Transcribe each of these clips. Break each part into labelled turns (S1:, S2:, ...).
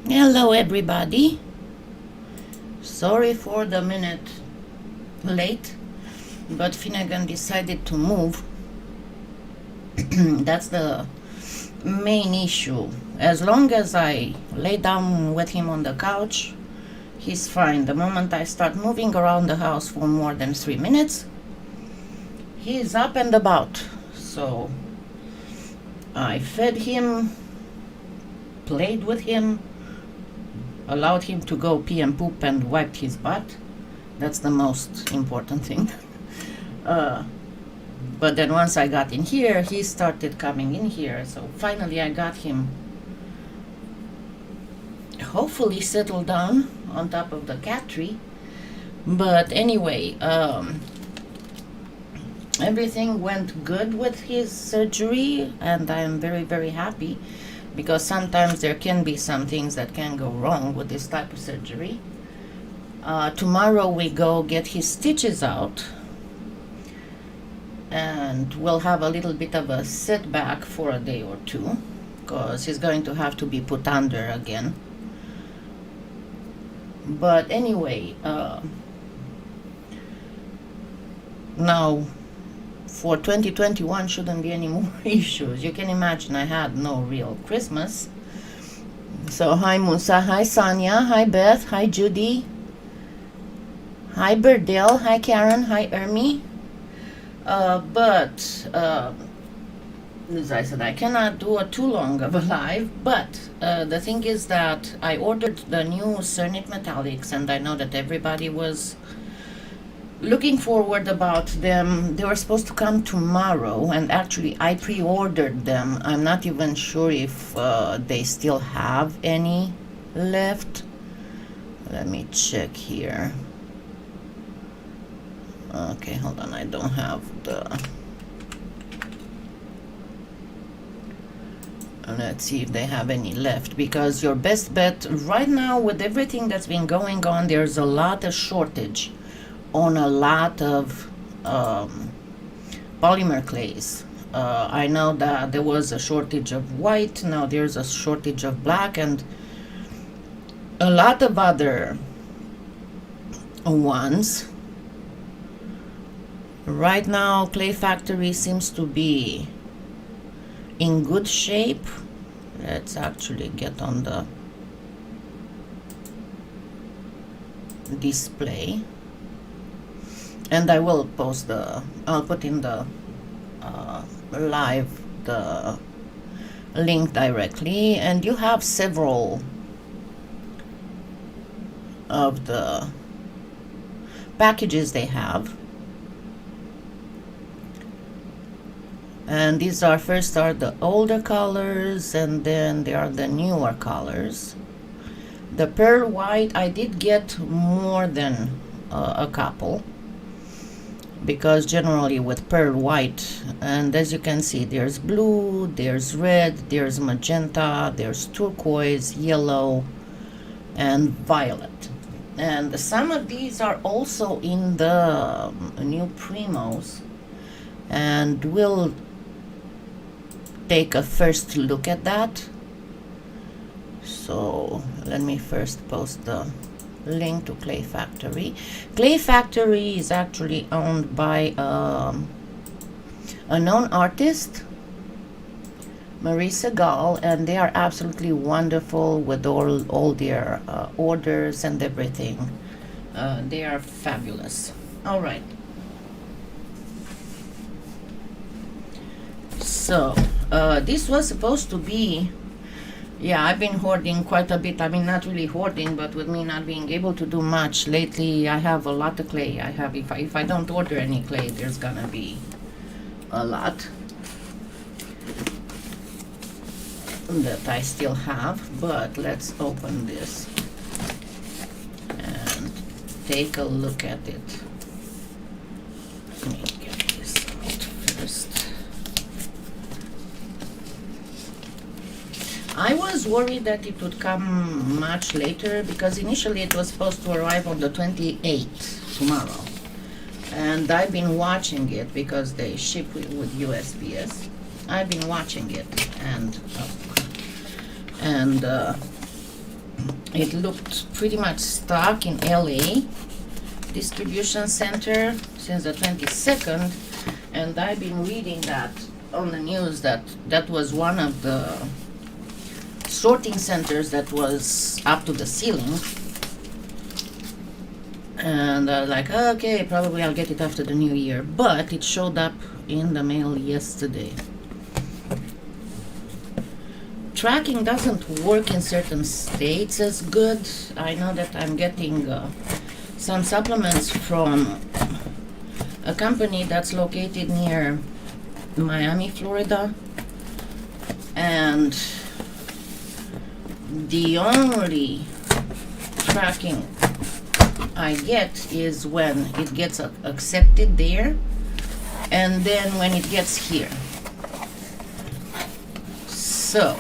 S1: Hello everybody. Sorry for the minute late, but Finnegan decided to move. That's the main issue. As long as I lay down with him on the couch, he's fine. The moment I start moving around the house for more than 3 minutes, he's up and about. So I fed him, played with him, allowed him to go pee and poop and wiped his butt. That's the most important thing. But then once I got in here, he started coming in here. So finally I got him hopefully settled down on top of the cat tree. But anyway, everything went good with his surgery, and I am very, very happy, because sometimes there can be some things that can go wrong with this type of surgery. Tomorrow we go get his stitches out, and we'll have a little bit of a setback for a day or two, because he's going to have to be put under again. But anyway, now for 2021 shouldn't be any more issues. You can imagine I had no real Christmas. So hi Musa, hi Sonia, hi Beth, hi Judy, hi Berdell, hi Karen, hi Ermi. But as I said, I cannot do a too long of a live, but the thing is that I ordered the new Cernit metallics, and I know that everybody was looking forward about them. They were supposed to come tomorrow, and actually I pre-ordered them. I'm not even sure if they still have any left. Let me check here. Okay, hold on, I don't have the... Let's see if they have any left, because your best bet right now with everything that's been going on, there's a lot of shortage on a lot of polymer clays. I know that there was a shortage of white, now there's a shortage of black, and a lot of other ones. Right now, Clay Factory seems to be in good shape. Let's actually get on the display. And I will post the, I'll put in the live the link directly, and you have several of the packages they have. And these are, first are the older colors, and then there are the newer colors. The pearl white, I did get more than a couple, because generally with pearl white, and as you can see, there's blue, there's red, there's magenta, there's turquoise, yellow, and violet. And some of these are also in the new Premos, and we'll take a first look at that. So let me first post the link to Clay Factory. Clay Factory is actually owned by a known artist, Marisa Gall, and they are absolutely wonderful with all their orders and everything. They are fabulous. All right. So this was supposed to be, yeah, I've been hoarding quite a bit. I mean, not really hoarding, but with me not being able to do much lately, I have a lot of clay. I have, if I don't order any clay, there's gonna be a lot that I still have. But let's open this and take a look at it. Let me get this out first. I was worried that it would come much later, because initially it was supposed to arrive on the 28th, tomorrow. And I've been watching it, because they ship with USPS. I've been watching it, and It looked pretty much stuck in LA distribution center since the 22nd, and I've been reading that on the news that that was one of the sorting centers that was up to the ceiling. And I was like, okay, probably I'll get it after the new year, but it showed up in the mail yesterday. Tracking doesn't work in certain states as good. I know that I'm getting some supplements from a company that's located near Miami, Florida, and the only tracking I get is when it gets accepted there, and then when it gets here. So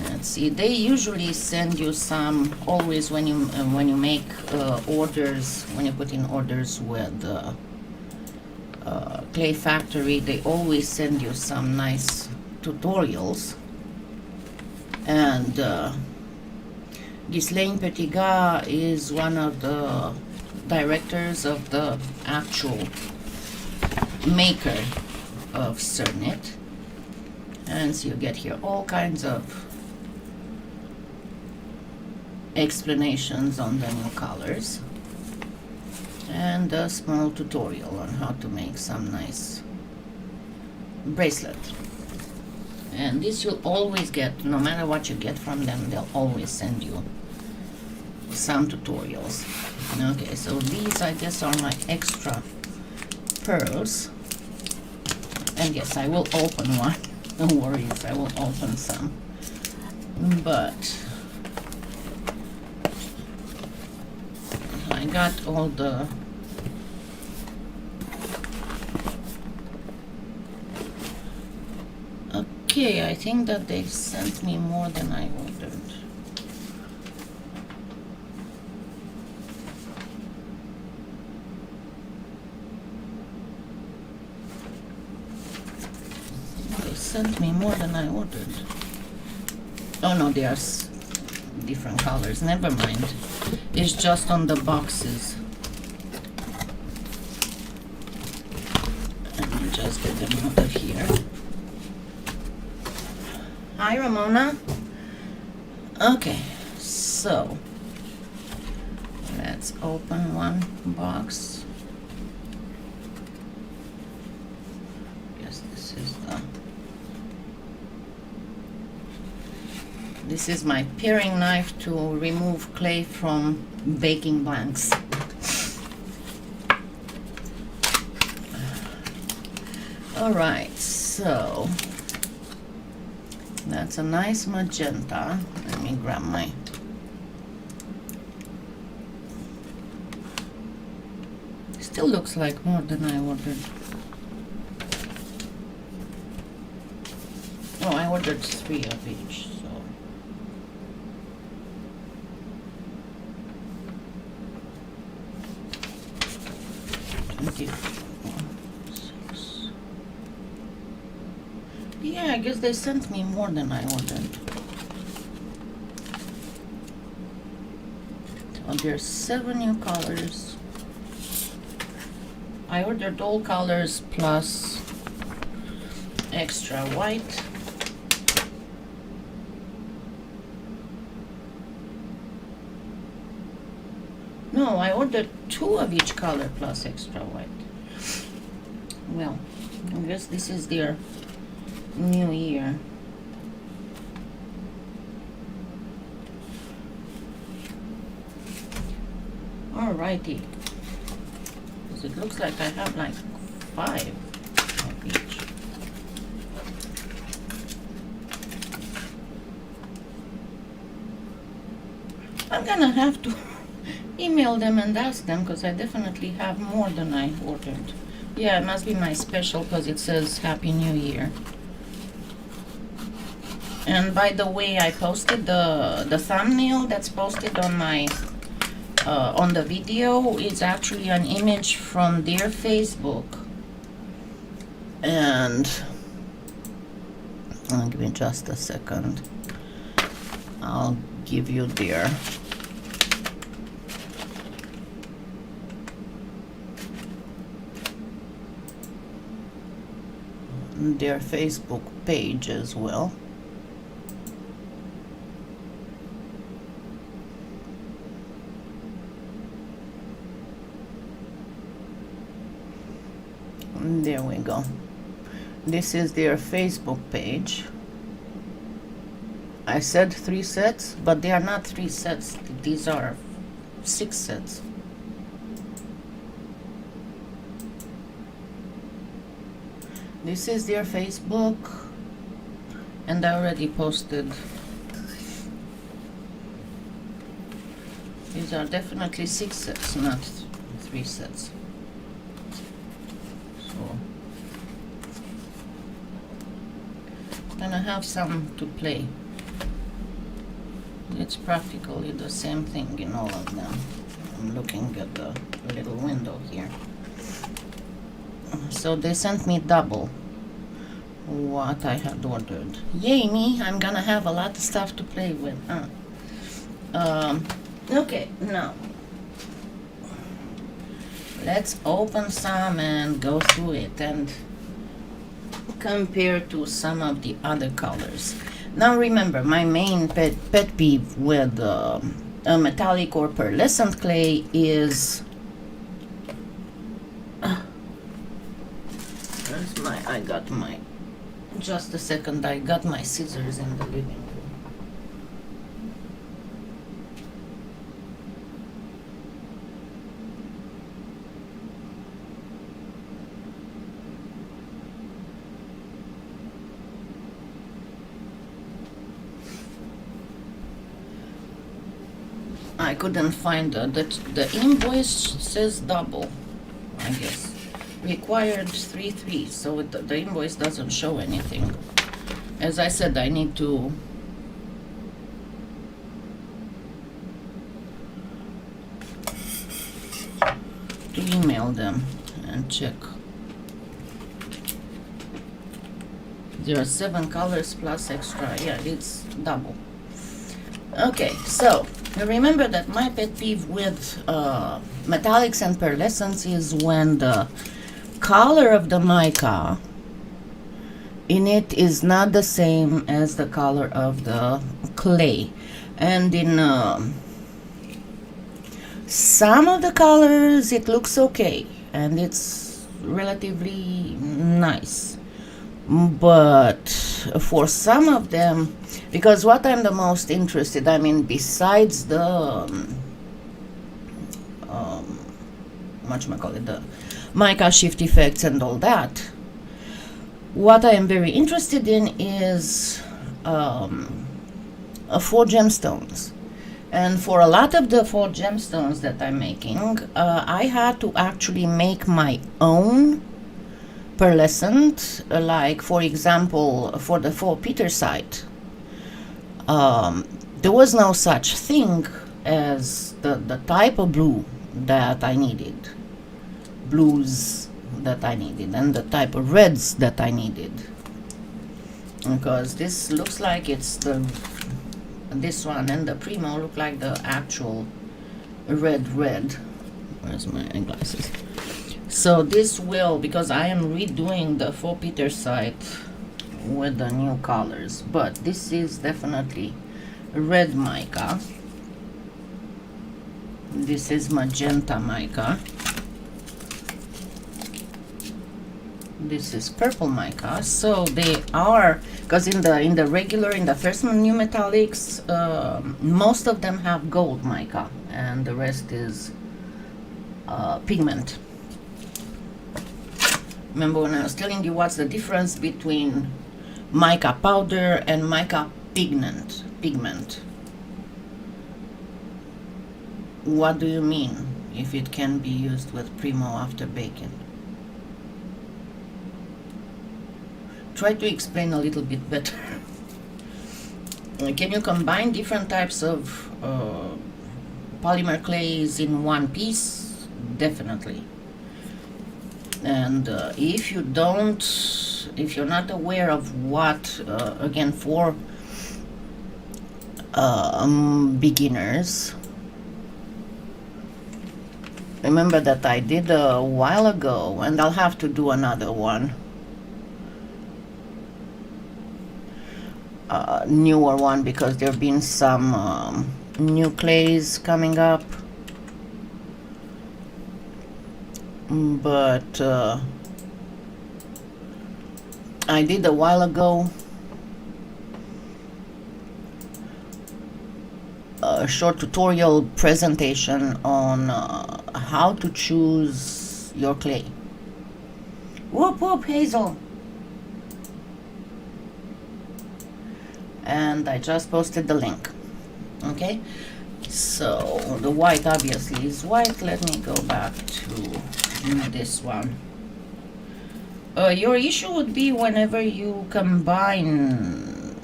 S1: let's see, they usually send you some, always when you make orders, when you put in orders with Clay Factory, they always send you some nice tutorials. And Ghislaine Petigat is one of the directors of the actual maker of Cernit. And so you get here all kinds of explanations on the new colors and a small tutorial on how to make some nice bracelet. And this you'll always get, no matter what you get from them, they'll always send you some tutorials. Okay, so these I guess are my extra pearls. And yes, I will open one. No worries, I will open some. But I got all the okay, I think that they sent me more than I ordered. They sent me more than I ordered. Oh no, they are different colors. Never mind. It's just on the boxes. Let me just get them out of here. Hi, Ramona. Okay, so let's open one box. Yes, this is my paring knife to remove clay from baking blanks. All right, so that's a nice magenta. Let me grab my still looks like more than I ordered. Oh, I ordered 3 of each, so yeah, I guess they sent me more than I ordered. So there's 7 new colors. I ordered all colors plus extra white. No, I ordered 2 of each color plus extra white. Well, I guess this is their new year. Alrighty. Because it looks like I have like 5 of each. I'm gonna have to email them and ask them because I definitely have more than I ordered. Yeah, it must be my special because it says Happy New Year. And by the way, I posted the thumbnail that's posted on my on the video is actually an image from their Facebook. And give me just a second. I'll give you their Facebook page as well. There we go. This is their Facebook page. I said 3 sets, but they are not 3 sets. These are 6 sets. This is their Facebook, and I already posted. These are definitely 6 sets, not 3 sets. So, and I have some to play. It's practically the same thing in all of them. I'm looking at the little window here. So they sent me double what I had ordered. Yay me, I'm gonna have a lot of stuff to play with. Okay, now let's open some and go through it and compare to some of the other colors. Now remember, my main pet peeve with a metallic or pearlescent clay is I got my, just a second, I got my scissors in the living room. I couldn't find the invoice says double, I guess. Required 3/3, so the invoice doesn't show anything. As I said, I need to email them and check. There are 7 colors plus extra. Yeah, it's double. Okay, so remember that my pet peeve with metallics and pearlescents is when the color of the mica in it is not the same as the color of the clay, and in some of the colors it looks okay and it's relatively nice, but for some of them, because what I'm the most interested, I mean, besides the the mica shift effects and all that, what I am very interested in is 4 gemstones. And for a lot of the 4 gemstones that I'm making, I had to actually make my own pearlescent, like for example for the 4 petersite. There was no such thing as the type of blue that I needed, blues that I needed, and the type of reds that I needed, because this looks like it's this one and the Premo look like the actual red. Where's my glasses? So this will, because I am redoing the 4 petersite with the new colors, but this is definitely red mica. This is magenta mica. This is purple mica. So they are, because in the regular, in the first new metallics, most of them have gold mica and the rest is pigment. Remember when I was telling you what's the difference between mica powder and mica pigment? What do you mean if it can be used with Premo after baking? Try to explain a little bit better. Can you combine different types of polymer clays in one piece? Definitely. And if you don't, if you're not aware of what, again, for beginners. Remember that I did a while ago, and I'll have to do another one. Newer one, because there have been some new clays coming up. But I did a while ago a short tutorial presentation on how to choose your clay. Whoop whoop, Hazel! And I just posted the link. Okay, so the white obviously is white. Let me go back to this one. Your issue would be whenever you combine,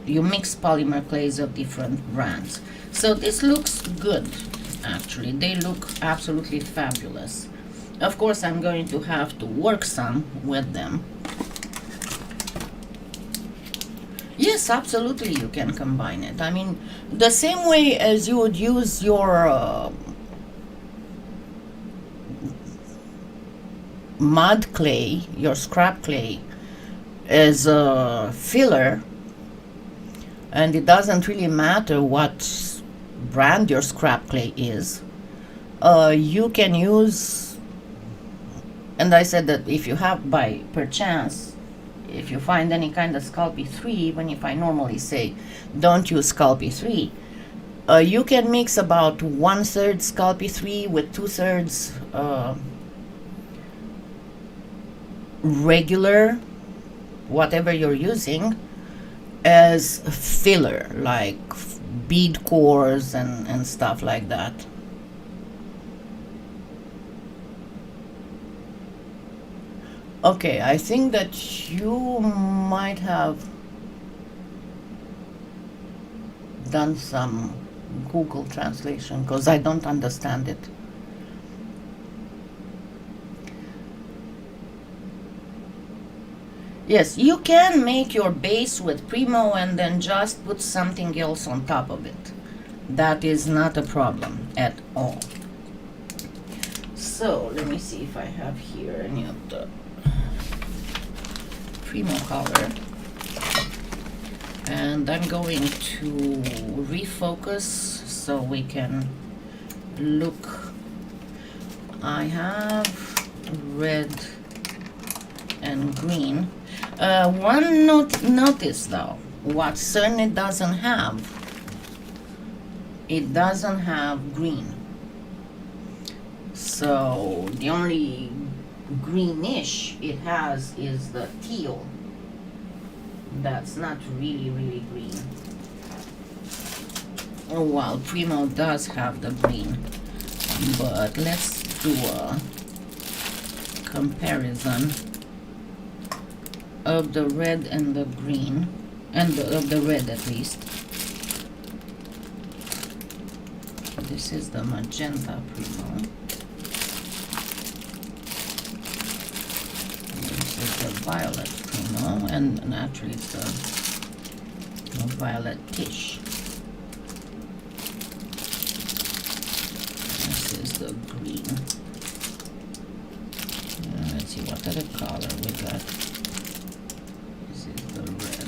S1: you mix polymer clays of different brands. So this looks good, actually. They look absolutely fabulous. Of course, I'm going to have to work some with them. Yes, absolutely, you can combine it. I mean, the same way as you would use your mud clay, your scrap clay, as a filler, and it doesn't really matter what brand your scrap clay is. You can use, and I said that if you have, by perchance, if you find any kind of Sculpey 3, even if I normally say don't use Sculpey 3, you can mix about 1/3 Sculpey 3 with 2/3 regular, whatever you're using, as filler, like bead cores and stuff like that. Okay, I think that you might have done some Google translation, because I don't understand it. Yes, you can make your base with Premo and then just put something else on top of it. That is not a problem at all. So let me see if I have here any of the Premo color. And I'm going to refocus so we can look. I have red and green. One notice though, what Cernit doesn't have, it doesn't have green. So the only greenish it has is the teal. That's not really green. Oh, while Premo does have the green. But let's do a comparison of the red and the green, and of the red at least. This is the magenta Premo. This is the violet Premo, and actually it's the violet tish. This is the green. Let's see what other color we got. This is the red.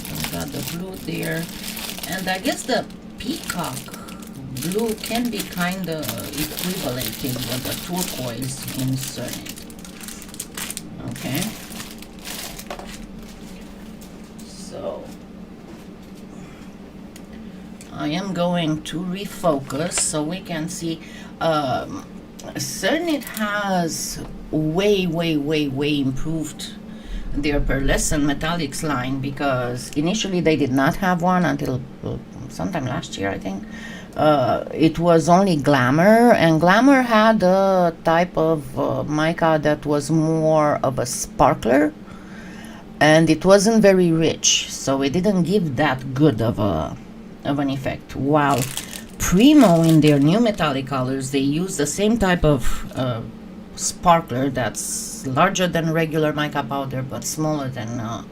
S1: And we got the blue there. And I guess the peacock blue can be kind of equivalating with the turquoise in Cernit. Okay. So I am going to refocus so we can see. Cernit has way improved their pearlescent metallics line, because initially they did not have one until sometime last year, I think. It was only Glamour, and Glamour had a type of mica that was more of a sparkler, and it wasn't very rich, so it didn't give that good of an effect. While Premo, in their new metallic colors, they use the same type of sparkler that's larger than regular mica powder but smaller than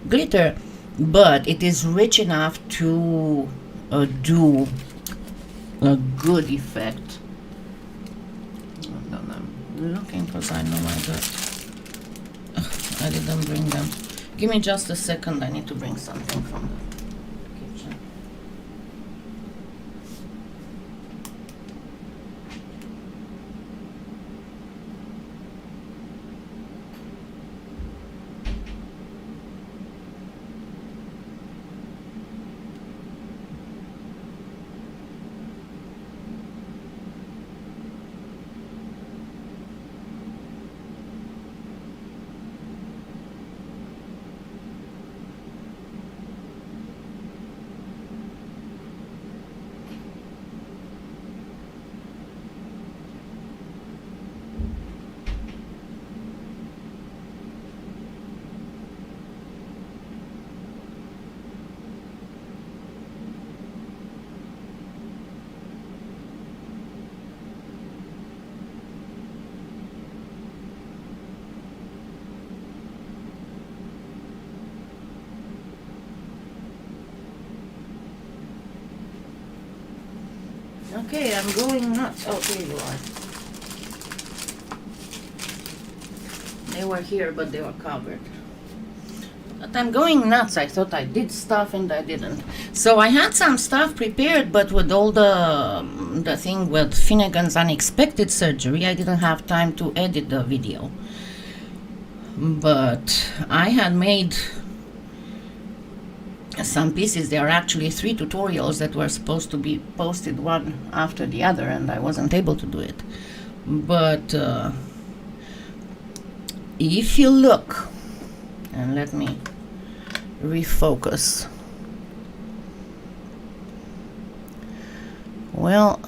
S1: glitter, but it is rich enough to do a good effect. I'm looking because I know I got. I didn't bring them. Give me just a second. I need to bring something from the kitchen. Okay, I'm going nuts. Oh, here you are. They were here, but they were covered. But I'm going nuts. I thought I did stuff and I didn't. So I had some stuff prepared, but with all the thing with Finnegan's unexpected surgery, I didn't have time to edit the video. But I had made some pieces. There are actually 3 tutorials that were supposed to be posted one after the other, and I wasn't able to do it. But if you look, and let me refocus. Well,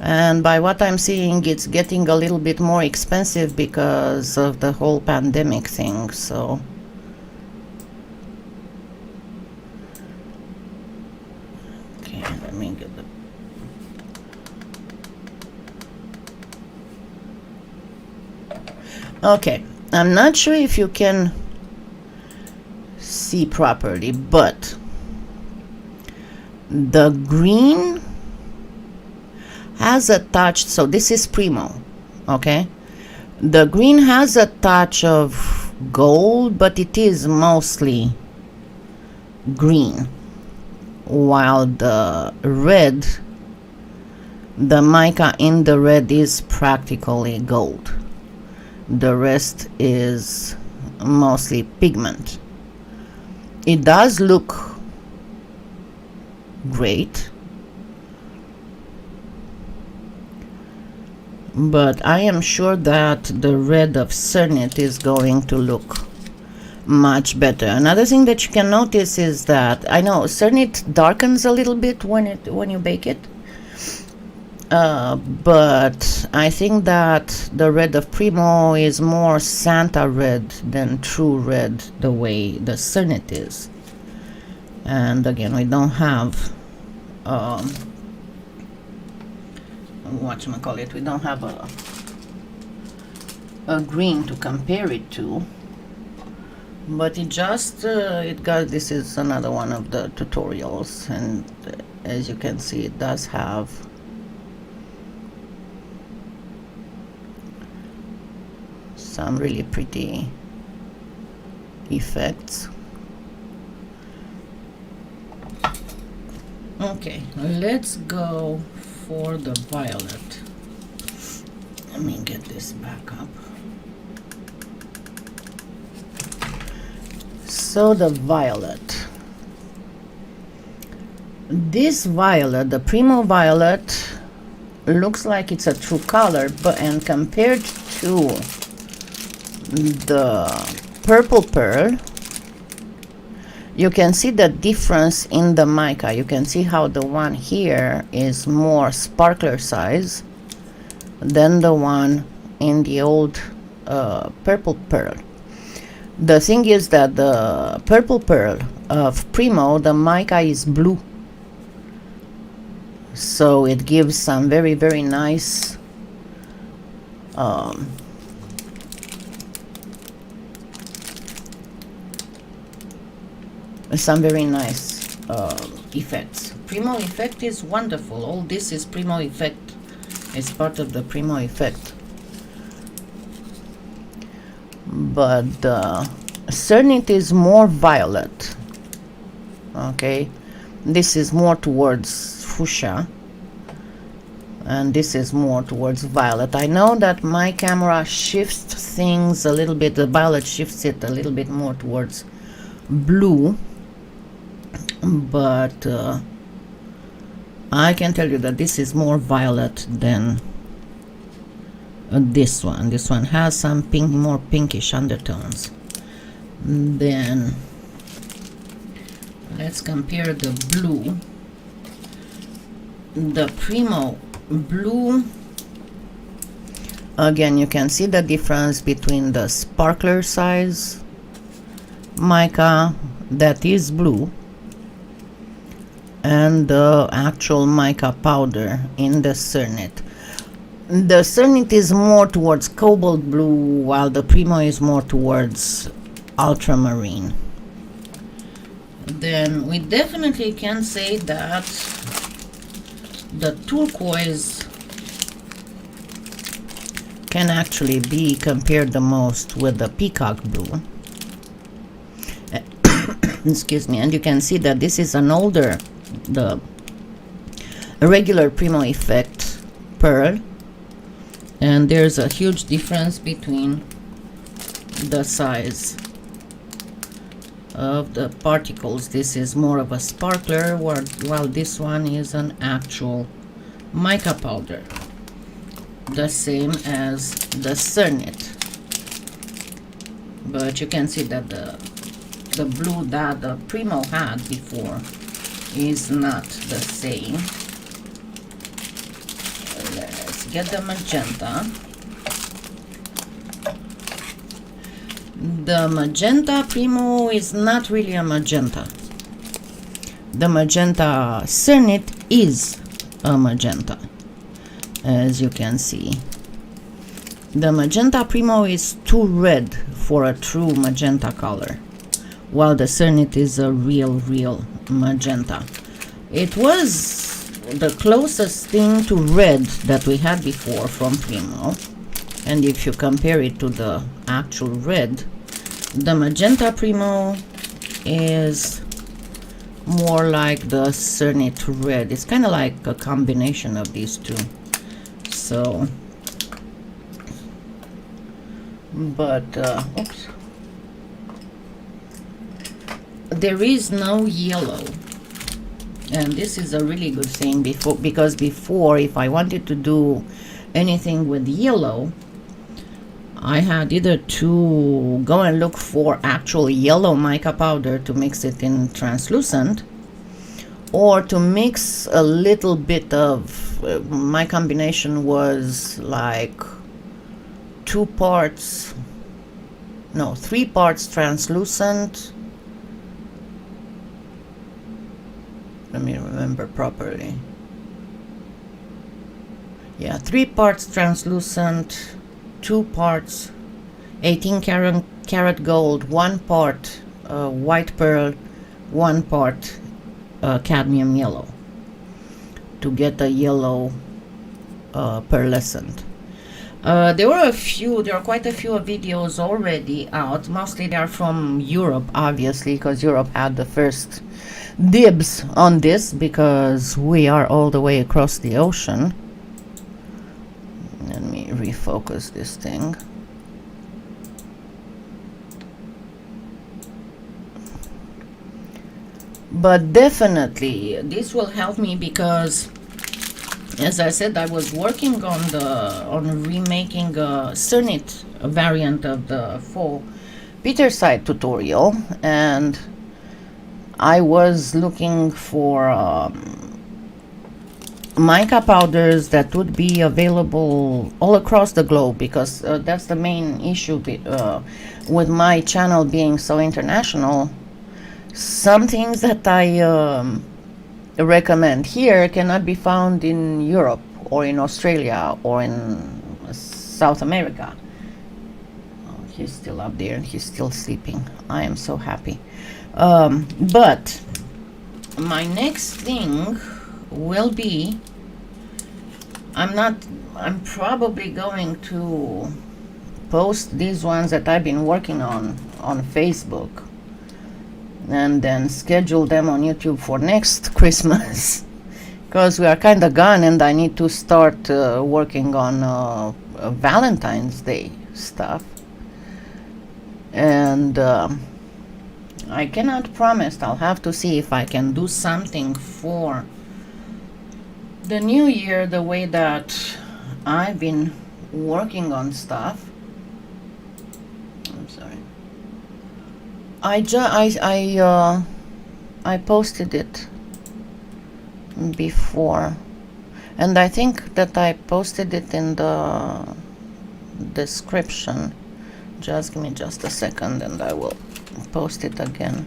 S1: and by what I'm seeing, it's getting a little bit more expensive because of the whole pandemic thing, so let me get the. Okay, I'm not sure if you can see properly, but the green has a touch. So this is Premo, okay? The green has a touch of gold, but it is mostly green. While the red, the mica in the red is practically gold. The rest is mostly pigment. It does look great, but I am sure that the red of Cernit is going to look much better. Another thing that you can notice is that I know Cernit darkens a little bit when you bake it, but I think that the red of Premo is more Santa red than true red, the way the Cernit is. And again, we don't have whatchamacallit, we don't have a green to compare it to. But it just, it got, this is another one of the tutorials, and as you can see, it does have some really pretty effects. Okay, let's go for the violet. Let me get this back up. So the violet. This violet, the Premo violet, looks like it's a true color, but and compared to the purple pearl, you can see the difference in the mica. You can see how the one here is more sparkler size than the one in the old purple pearl. The thing is that the purple pearl of Premo, the mica is blue, so it gives some very, very nice some very nice effects. Premo effect is wonderful. All this is Premo effect. It's part of the Premo effect. But Cernit is more violet. Okay, this is more towards fuchsia, and this is more towards violet. I know that my camera shifts things a little bit. The violet shifts it a little bit more towards blue, but I can tell you that this is more violet than this one. This one has some pink, more pinkish undertones. Then let's compare the blue. The Premo blue, again you can see the difference between the sparkler size mica that is blue and the actual mica powder in the Cernit. The Cernit is more towards cobalt blue, while the Premo is more towards ultramarine. Then we definitely can say that the turquoise can actually be compared the most with the peacock blue. Excuse me. And you can see that this is an older, the regular Premo effect pearl, and there's a huge difference between the size of the particles. This is more of a sparkler, while this one is an actual mica powder, the same as the Cernit. But you can see that the blue that the Premo had before is not the same. Let's get the magenta. The magenta Premo is not really a magenta. The magenta Cernit is a magenta, as you can see. The magenta Premo is too red for a true magenta color, while the Cernit is a real magenta. It was the closest thing to red that we had before from Premo, and if you compare it to the actual red, the magenta Premo is more like the Cernit red. It's kind of like a combination of these two. So, but oops, there is no yellow, and this is a really good thing because before, if I wanted to do anything with yellow, I had either to go and look for actual yellow mica powder to mix it in translucent, or to mix a little bit of, my combination was like 3 parts translucent. Let me remember properly. Yeah, 3 parts translucent, 2 parts 18 karat gold, 1 part white pearl, 1 part cadmium yellow, to get a yellow pearlescent. There are quite a few videos already out. Mostly they are from Europe, obviously, because Europe had the first dibs on this, because we are all the way across the ocean. Let me refocus this thing. But definitely this will help me, because as I said, I was working on remaking a Cernit variant of the faux Petersite tutorial, and I was looking for mica powders that would be available all across the globe, because that's the main issue with my channel being so international. Some things that I recommend here cannot be found in Europe or in Australia or in South America. Oh, he's still up there and he's still sleeping. I am so happy. But my next thing will be, I'm probably going to post these ones that I've been working on Facebook, and then schedule them on YouTube for next Christmas, because we are kind of gone and I need to start working on Valentine's Day stuff. And I cannot promise. I'll have to see if I can do something for the new year the way that I've been working on stuff. I'm sorry. I posted it before, and I think that I posted it in the description. Just give me just a second and I will post it again.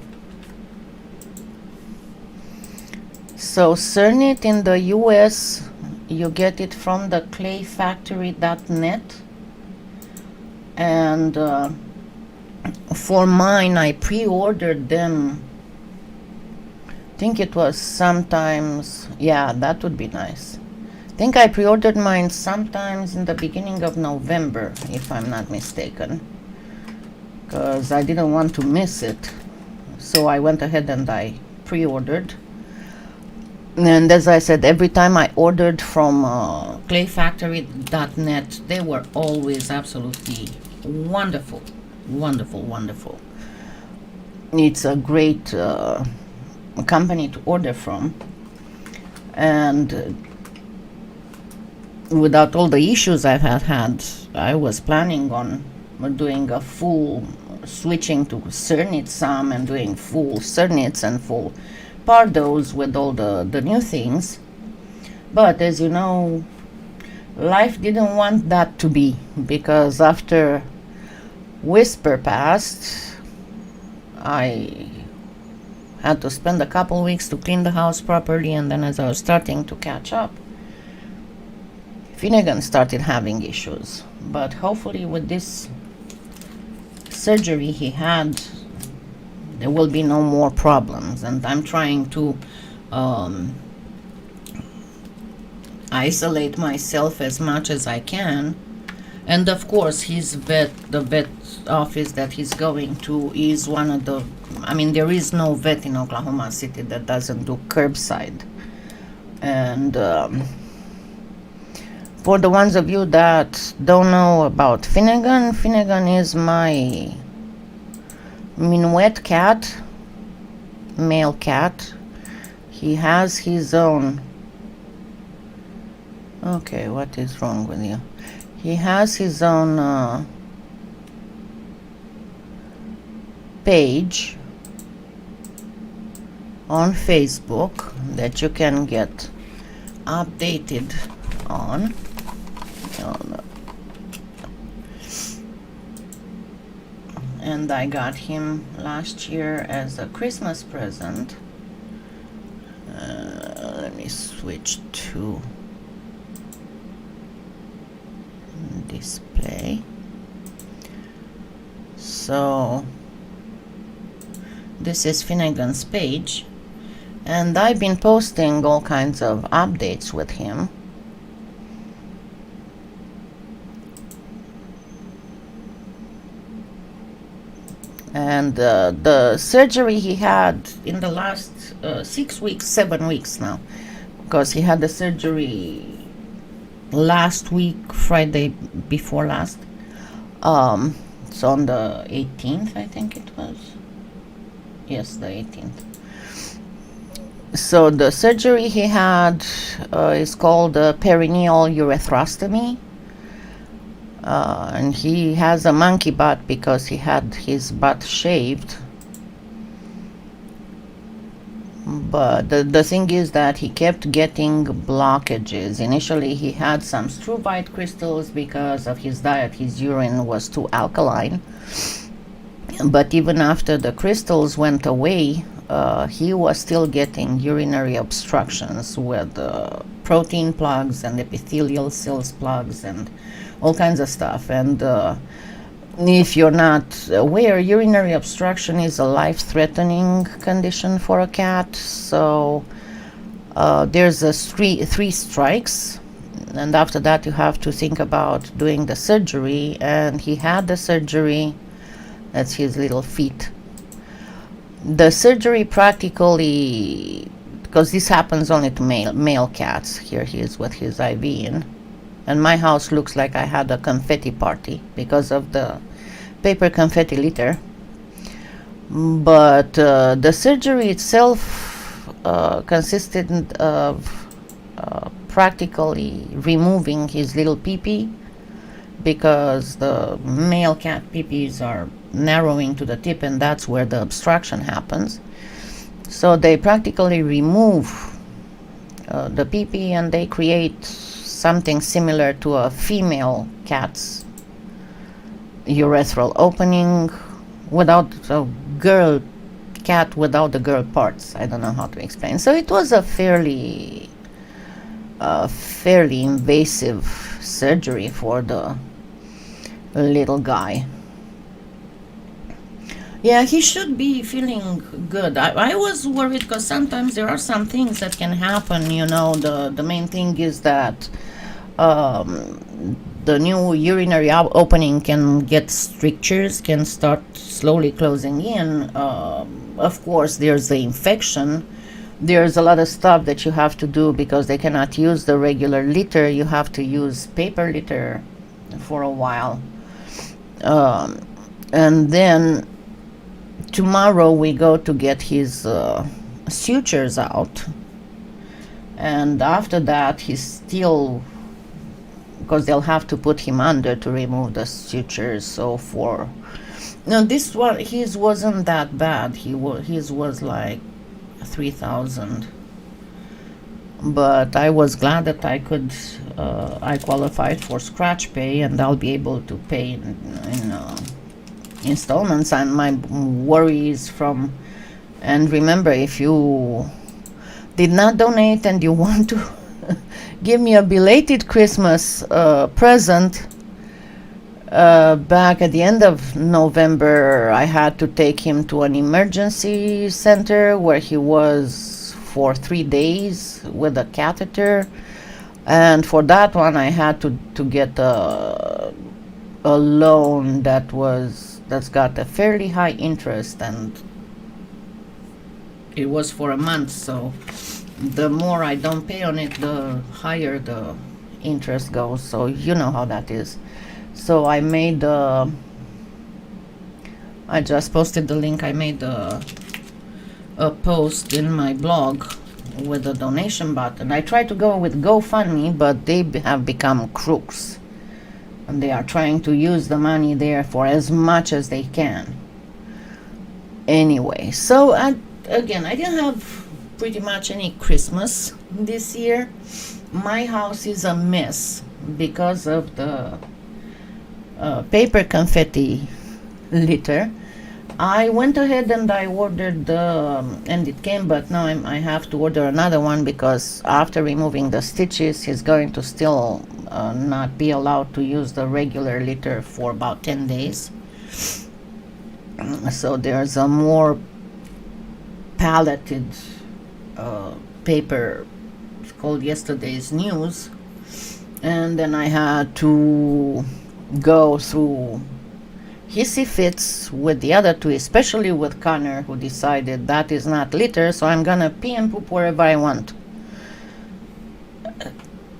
S1: So Cernit in the US, you get it from the clayfactory.net, and for mine I pre-ordered them. I think it was sometimes, yeah, that would be nice. I think I pre-ordered mine sometimes in the beginning of November, if I'm not mistaken, because I didn't want to miss it. So I went ahead and I pre-ordered. And as I said, every time I ordered from clayfactory.net, they were always absolutely wonderful. Wonderful, wonderful. It's a great company to order from. And without all the issues I've had, I was planning on doing a full switching to Cernit some and doing full Cernits and full Pardos with all the new things. But as you know, life didn't want that to be, because after Whisper passed, I had to spend a couple weeks to clean the house properly, and then as I was starting to catch up, Finnegan started having issues. But hopefully with this surgery he had, there will be no more problems, and I'm trying to isolate myself as much as I can. And of course the vet office that he's going to is one of the, I mean, there is no vet in Oklahoma City that doesn't do curbside. And for the ones of you that don't know about Finnegan, Finnegan is my Minuet cat, male cat. He has his own, okay, what is wrong with you? He has his own page on Facebook that you can get updated on. Oh, no. And I got him last year as a Christmas present. Let me switch to display. So this is Finnegan's page, and I've been posting all kinds of updates with him. And the surgery he had in the last 6 weeks, 7 weeks now, because he had the surgery last week, Friday before last. So on the 18th, I think it was. Yes, the 18th. So the surgery he had is called perineal urethrostomy. And he has a monkey butt because he had his butt shaved. But the thing is that he kept getting blockages. Initially he had some struvite crystals because of his diet. His urine was too alkaline. But even after the crystals went away, he was still getting urinary obstructions with protein plugs and epithelial cells plugs and all kinds of stuff. And if you're not aware, urinary obstruction is a life-threatening condition for a cat. So there's a three strikes, and after that you have to think about doing the surgery. And he had the surgery. That's his little feet. The surgery practically, because this happens only to male cats. Here he is with his IV in. And my house looks like I had a confetti party because of the paper confetti litter. But the surgery itself consisted of practically removing his little pee-pee, because the male cat pee-pees are narrowing to the tip, and that's where the obstruction happens. So they practically remove the pee-pee, and they create something similar to a female cat's urethral opening, without a girl cat without the girl parts. I don't know how to explain. So it was a fairly invasive surgery for the little guy. Yeah, he should be feeling good. I was worried because sometimes there are some things that can happen. You know, the main thing is that the new urinary opening can get strictures, can start slowly closing in. Of course, there's the infection. There's a lot of stuff that you have to do because they cannot use the regular litter. You have to use paper litter for a while. And then tomorrow we go to get his sutures out. And after that, he's still, because they'll have to put him under to remove the sutures. So for, no, this one, his wasn't that bad. His was like 3,000. But I was glad that I could, I qualified for scratch pay, and I'll be able to pay in installments. And my worries from, and remember, if you did not donate and you want to give me a belated Christmas present, back at the end of November, I had to take him to an emergency center where he was for 3 days with a catheter, and for that one I had to get a loan that's got a fairly high interest, and it was for a month. So the more I don't pay on it, the higher the interest goes. So you know how that is. So I made I just posted the link. I made a post in my blog with a donation button. I tried to go with GoFundMe, but they have become crooks, and they are trying to use the money there for as much as they can. Anyway, so again, I didn't have pretty much any Christmas this year. My house is a mess because of the paper confetti litter. I went ahead and I ordered and it came, but now I have to order another one, because after removing the stitches, he's going to still not be allowed to use the regular litter for about 10 days. So there's a more palleted paper. It's called Yesterday's News. And then I had to go through hissy fits with the other two, especially with Connor, who decided that is not litter, so I'm gonna pee and poop wherever I want.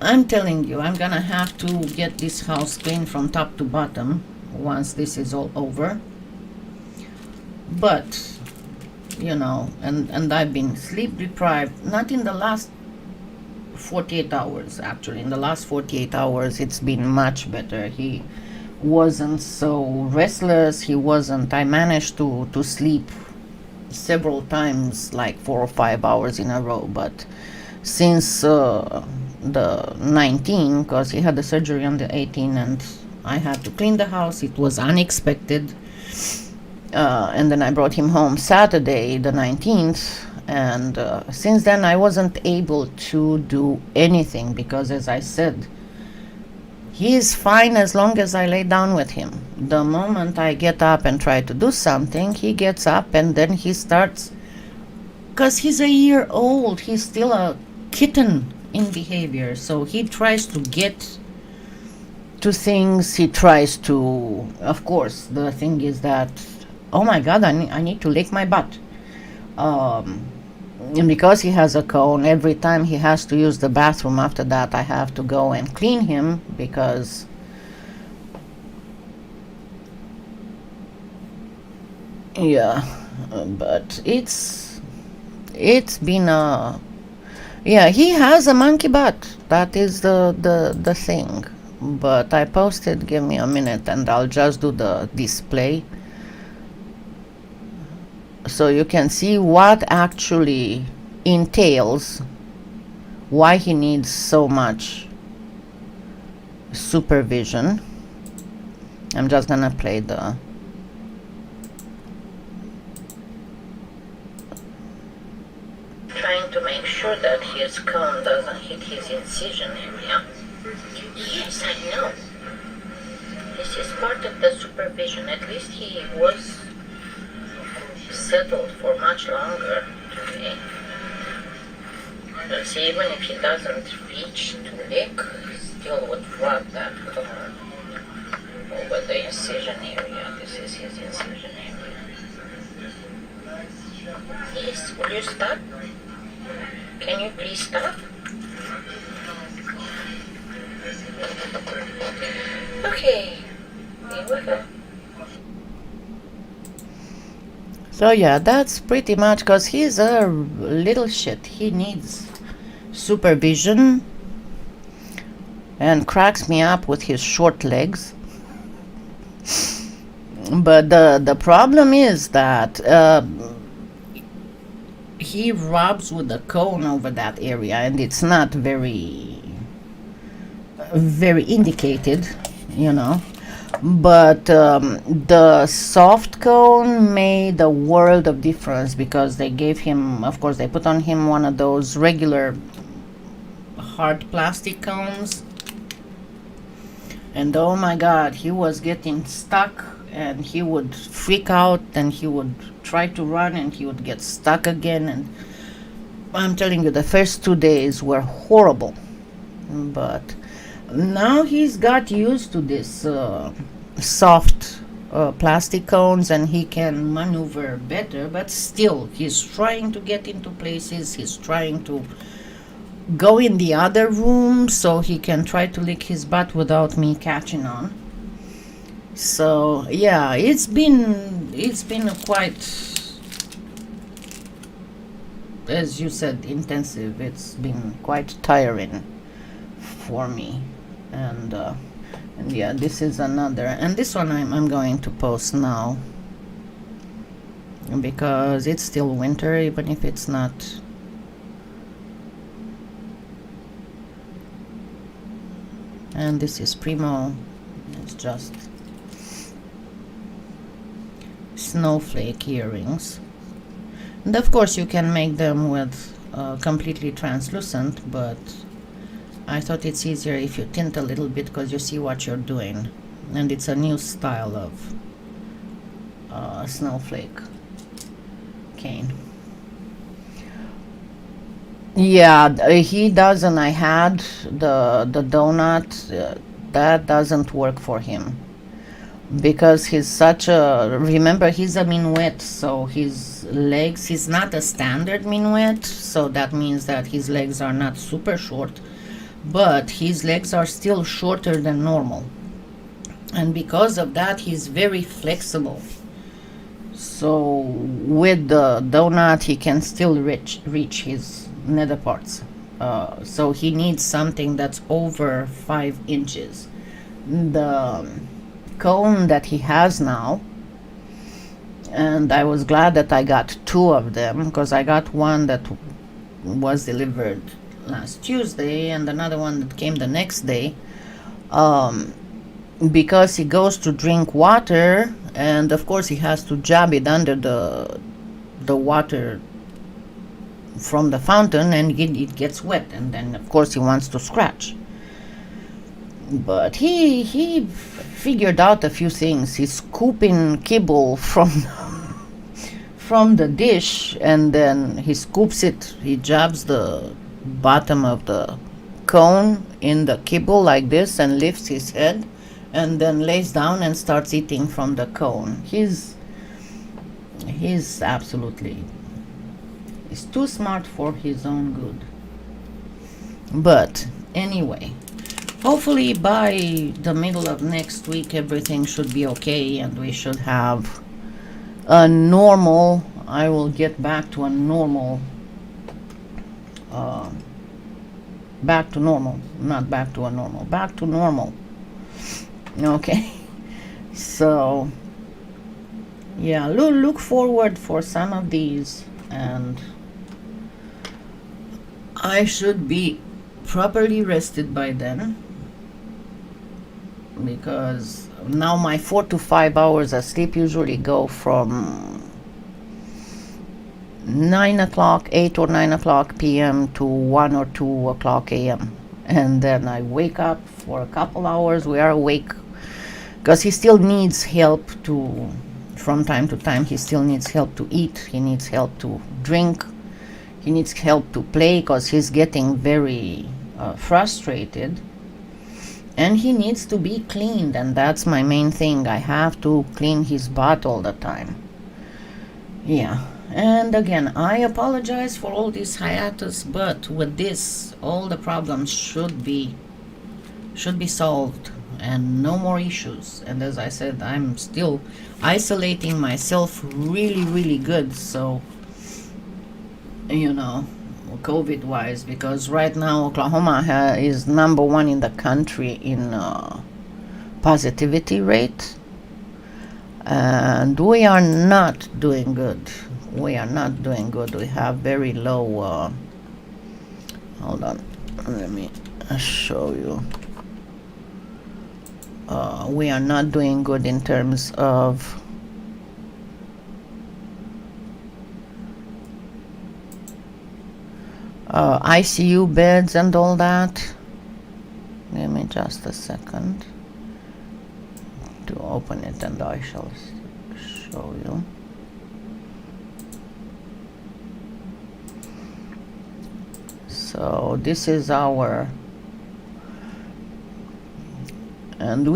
S1: I'm telling you, I'm gonna have to get this house clean from top to bottom once this is all over. But you know, and I've been sleep deprived, not in the last 48 hours. Actually, in the last 48 hours it's been much better. He wasn't so restless. I managed to sleep several times, like 4 or 5 hours in a row. But since the 19, because he had the surgery on the 18th and I had to clean the house, it was unexpected. And then I brought him home Saturday the 19th, and since then I wasn't able to do anything because, as I said, he is fine as long as I lay down with him. The moment I get up and try to do something, he gets up and then he starts, because he's a year old, he's still a kitten in behavior, so he tries to get to things, he tries to, of course, the thing is that, oh my god, I need to lick my butt. And because he has a cone, every time he has to use the bathroom after that, I have to go and clean him because yeah, but it's been a, yeah, he has a monkey butt. That is the thing. But I posted, give me a minute and I'll just do the display so you can see what actually entails why he needs so much supervision. I'm just gonna play the trying to make sure that his cone doesn't hit his incision area. Yes, I know. This is part of the supervision. At least he was settled for much longer today. But see, even if he doesn't reach to lick, he still would rub that cone over the incision area. This is his incision area. Yes, will you stop? Can you please stop? Okay, here we go. So yeah, that's pretty much, because he's a little shit. He needs supervision and cracks me up with his short legs. But the problem is that he rubs with the cone over that area, and it's not very indicated, you know. But the soft cone made a world of difference because they gave him, of course, they put on him one of those regular hard plastic cones, and oh my god, he was getting stuck and he would freak out and he would try to run and he would get stuck again. And I'm telling you, the first 2 days were horrible, but now he's got used to this soft plastic cones and he can maneuver better. But still, he's trying to get into places, he's trying to go in the other room so he can try to lick his butt without me catching on. So yeah, it's been a quite, as you said, intensive. It's been quite tiring for me. And yeah, this is another, and this one I'm going to post now because it's still winter, even if it's not. And this is Premo. It's just snowflake earrings, and of course you can make them with completely translucent, but I thought it's easier if you tint a little bit because you see what you're doing. And it's a new style of snowflake cane. Yeah, he doesn't. I had the donut. That doesn't work for him because he's such a, remember, he's a minuet, so his legs, he's not a standard minuet, so that means that his legs are not super short, but his legs are still shorter than normal, and because of that he's very flexible. So with the donut he can still reach his nether parts. So he needs something that's over 5 inches. The cone that he has now, and I was glad that I got 2 of them, because I got one that was delivered last Tuesday and another one that came the next day, because he goes to drink water and of course he has to jab it under the water from the fountain, and it gets wet, and then of course he wants to scratch. But he figured out a few things. He's scooping kibble from the dish, and then he scoops it. He jabs the bottom of the cone in the kibble like this and lifts his head, and then lays down and starts eating from the cone. He's absolutely, he's too smart for his own good. But anyway, hopefully by the middle of next week everything should be okay, and we should have a normal, I will get back to a normal, back to normal, not back to a normal, back to normal. Okay. So yeah, look forward for some of these, and I should be properly rested by then, because now my 4 to 5 hours of sleep usually go from 9 o'clock, 8 or 9 o'clock p.m. to 1 or 2 o'clock a.m. And then I wake up for a couple hours. We are awake because he still needs help to, from time to time, he still needs help to eat. He needs help to drink. He needs help to play because he's getting very frustrated. And he needs to be cleaned, and that's my main thing. I have to clean his butt all the time. Yeah. And again, I apologize for all this hiatus, but with this, all the problems should be solved and no more issues. And as I said, I'm still isolating myself really, really good. So, you know, COVID wise, because right now Oklahoma is number 1 in the country in positivity rate, and we are not doing good. We are not doing good. We have very low hold on, let me show you. We are not doing good in terms of ICU beds and all that. Give me just a second to open it, and I shall show you. So this is our, and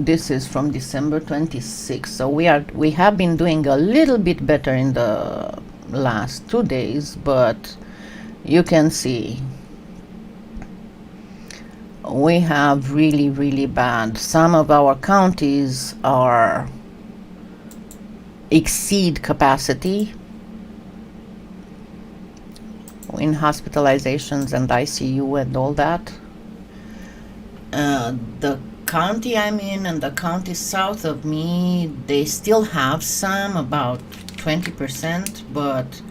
S1: this is from December 26th. So we have been doing a little bit better in the last 2 days, but you can see we have really, really bad. Some of our counties are exceed capacity in hospitalizations and ICU and all that. The county I'm in and the county south of me, they still have some, about 20%, but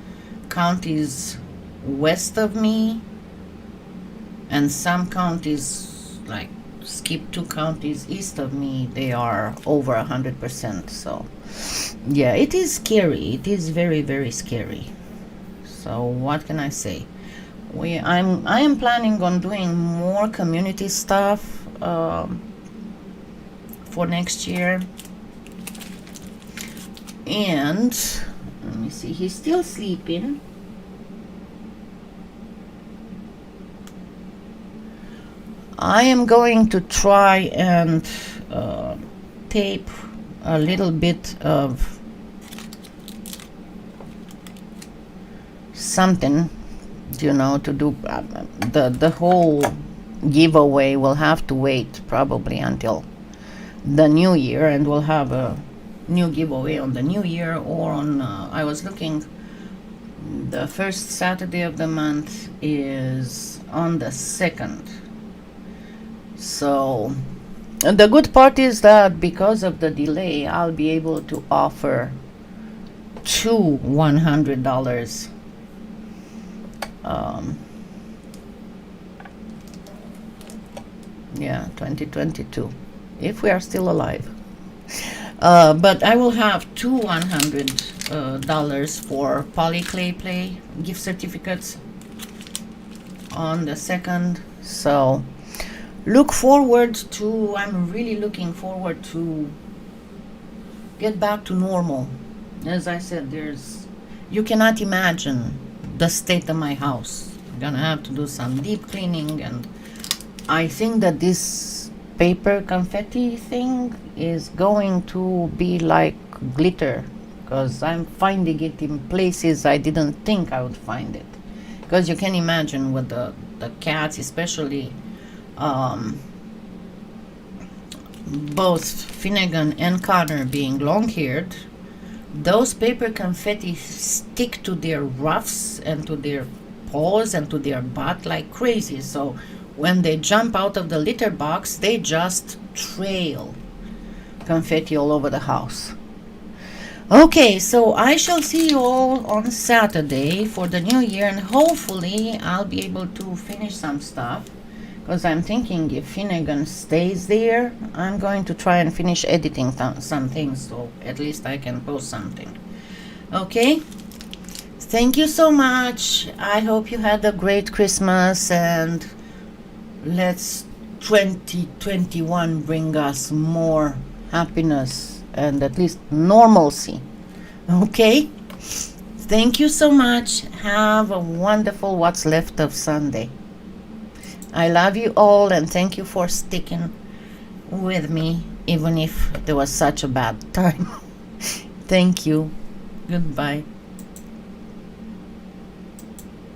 S1: counties west of me and some counties, like skip 2 counties east of me, they are over 100%. So yeah, it is scary. It is very, very scary. So what can I say? I am planning on doing more community stuff for next year. And let me see, he's still sleeping. I am going to try and tape a little bit of something, you know, to do the whole giveaway. Will have to wait probably until the new year, and we'll have a new giveaway on the new year, or on I was looking, the first Saturday of the month is on the 2nd. So the good part is that because of the delay, I'll be able to offer 2 $100 yeah, 2022, if we are still alive. But I will have two $100 for PolyClay Play gift certificates on the 2nd. So I'm really looking forward to get back to normal. As I said, you cannot imagine the state of my house. I'm gonna have to do some deep cleaning, and I think that this paper confetti thing is going to be like glitter, because I'm finding it in places I didn't think I would find it. Because you can imagine with the cats, especially both Finnegan and Connor being long-haired, those paper confetti stick to their ruffs and to their paws and to their butt like crazy. So when they jump out of the litter box, they just trail confetti all over the house. Okay, so I shall see you all on Saturday for the new year, and hopefully I'll be able to finish some stuff, because I'm thinking if Finnegan stays there, I'm going to try and finish editing some things, so at least I can post something. Okay? Thank you so much. I hope you had a great Christmas, and let's 2021 bring us more happiness and at least normalcy. Okay? Thank you so much. Have a wonderful what's left of Sunday. I love you all, and thank you for sticking with me, even if there was such a bad time. Thank you. Goodbye.